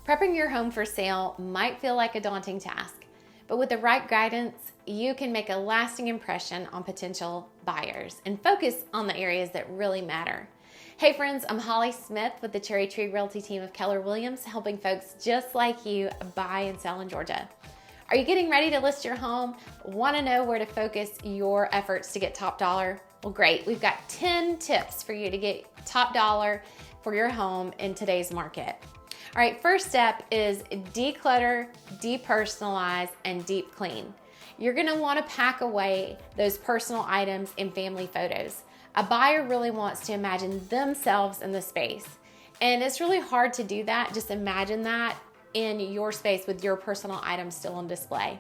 Prepping your home for sale might feel like a daunting task, but with the right guidance, you can make a lasting impression on potential buyers and focus on the areas that really matter. Hey friends, I'm Holly Smith with the Cherry Tree Realty team of Keller Williams, helping folks just like you buy and sell in Georgia. Are you getting ready to list your home? Want to know where to focus your efforts to get top dollar? Well, great. We've got 10 tips for you to get top dollar for your home in today's market. All right, first step is declutter, depersonalize, and deep clean. You're gonna wanna pack away those personal items and family photos. A buyer really wants to imagine themselves in the space. And it's really hard to do that, just imagine that in your space with your personal items still on display.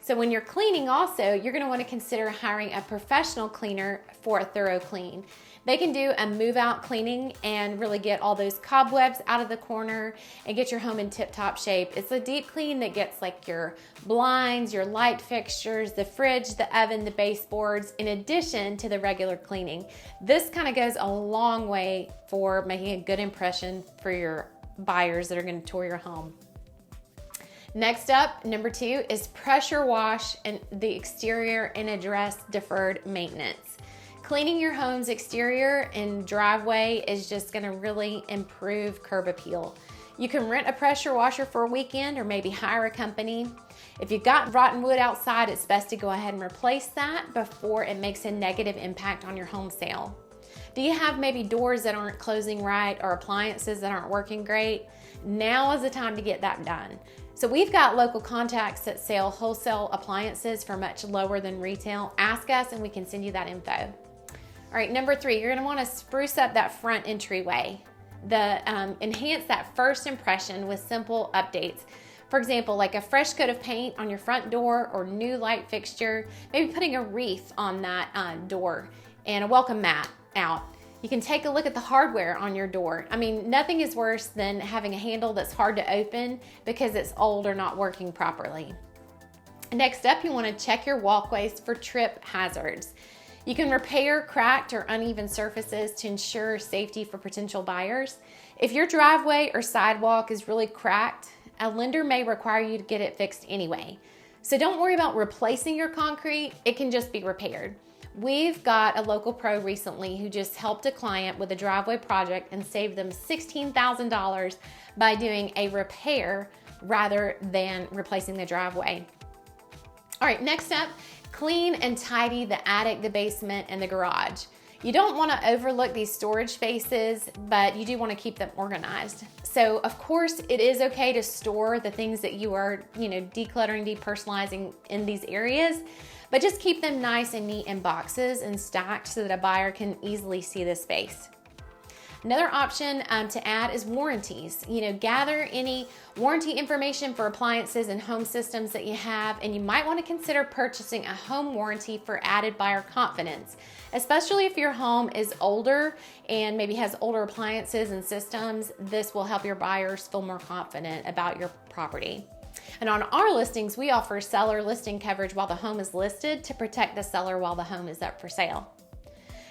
So when you're cleaning also, you're gonna wanna consider hiring a professional cleaner for a thorough clean. They can do a move out cleaning and really get all those cobwebs out of the corner and get your home in tip-top shape. It's a deep clean that gets like your blinds, your light fixtures, the fridge, the oven, the baseboards, in addition to the regular cleaning. This kind of goes a long way for making a good impression for your buyers that are going to tour your home. Next up, number 2 is pressure wash and the exterior and address deferred maintenance. Cleaning your home's exterior and driveway is just gonna really improve curb appeal. You can rent a pressure washer for a weekend or maybe hire a company. If you've got rotten wood outside, it's best to go ahead and replace that before it makes a negative impact on your home sale. Do you have maybe doors that aren't closing right or appliances that aren't working great? Now is the time to get that done. So we've got local contacts that sell wholesale appliances for much lower than retail. Ask us and we can send you that info. All right, number 3, you're gonna wanna spruce up that front entryway. Enhance that first impression with simple updates. For example, like a fresh coat of paint on your front door or new light fixture, maybe putting a wreath on that door and a welcome mat out. You can take a look at the hardware on your door. I mean, nothing is worse than having a handle that's hard to open because it's old or not working properly. Next up, you wanna check your walkways for trip hazards. You can repair cracked or uneven surfaces to ensure safety for potential buyers. If your driveway or sidewalk is really cracked, a lender may require you to get it fixed anyway. So don't worry about replacing your concrete, it can just be repaired. We've got a local pro recently who just helped a client with a driveway project and saved them $16,000 by doing a repair rather than replacing the driveway. All right, next up, clean and tidy the attic, the basement, and the garage. You don't want to overlook these storage spaces, but you do want to keep them organized. So of course, it is okay to store the things that you are, decluttering, depersonalizing in these areas, but just keep them nice and neat in boxes and stacked so that a buyer can easily see the space. Another option to add is warranties. Gather any warranty information for appliances and home systems that you have, and you might want to consider purchasing a home warranty for added buyer confidence, especially if your home is older and maybe has older appliances and systems. This will help your buyers feel more confident about your property. And on our listings, we offer seller listing coverage while the home is listed to protect the seller while the home is up for sale.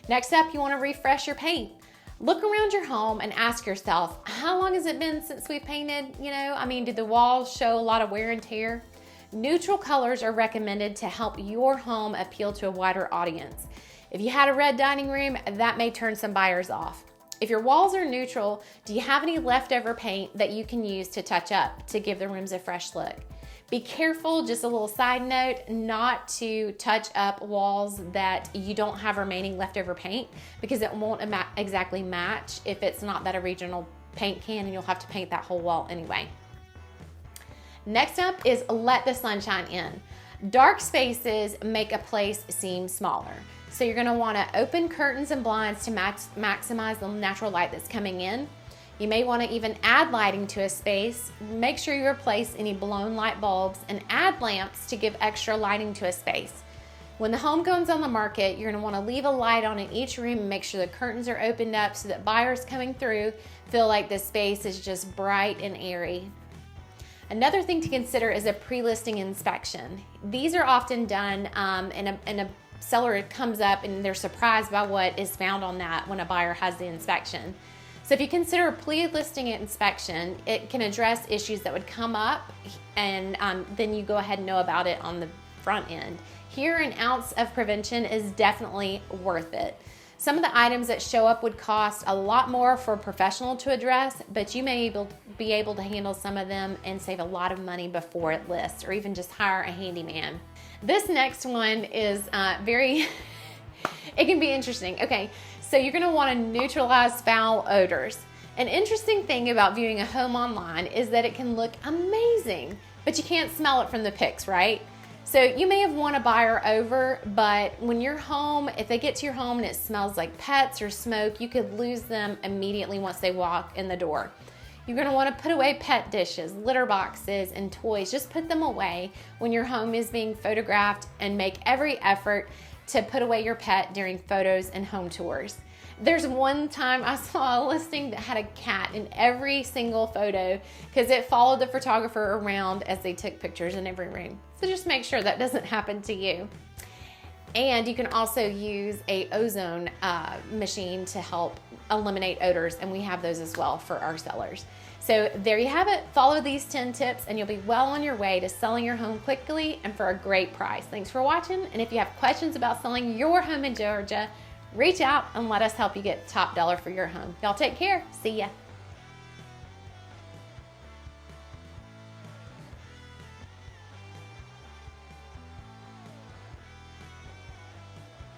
Next up, you want to refresh your paint. Look around your home and ask yourself, how long has it been since we painted? Did the walls show a lot of wear and tear? Neutral colors are recommended to help your home appeal to a wider audience. If you had a red dining room, that may turn some buyers off. If your walls are neutral, do you have any leftover paint that you can use to touch up to give the rooms a fresh look? Be careful, just a little side note, not to touch up walls that you don't have remaining leftover paint because it won't exactly match if it's not that original paint can, and you'll have to paint that whole wall anyway. Next up is let the sunshine in. Dark spaces make a place seem smaller. So you're gonna wanna open curtains and blinds to maximize the natural light that's coming in. You may want to even add lighting to a space. Make sure you replace any blown light bulbs and add lamps to give extra lighting to a space. When the home goes on the market, you're going to want to leave a light on in each room and make sure the curtains are opened up so that buyers coming through feel like the space is just bright and airy. Another thing to consider is a pre-listing inspection. These are often done and a seller comes up and they're surprised by what is found on that when a buyer has the inspection. So if you consider a pre-listing inspection, it can address issues that would come up, and then you go ahead and know about it on the front end. Here, an ounce of prevention is definitely worth it. Some of the items that show up would cost a lot more for a professional to address, but you may be able to handle some of them and save a lot of money before it lists, or even just hire a handyman. This next one is it can be interesting. Okay, so you're gonna wanna neutralize foul odors. An interesting thing about viewing a home online is that it can look amazing, but you can't smell it from the pics, right? So you may have won a buyer over, but when you're home, if they get to your home and it smells like pets or smoke, you could lose them immediately once they walk in the door. You're gonna wanna put away pet dishes, litter boxes, and toys. Just put them away when your home is being photographed, and make every effort to put away your pet during photos and home tours. There's one time I saw a listing that had a cat in every single photo because it followed the photographer around as they took pictures in every room. So just make sure that doesn't happen to you. And you can also use a ozone machine to help eliminate odors, and we have those as well for our sellers. So there you have it. Follow these 10 tips and you'll be well on your way to selling your home quickly and for a great price. Thanks for watching, and if you have questions about selling your home in Georgia, reach out and let us help you get top dollar for your home. Y'all take care. See ya.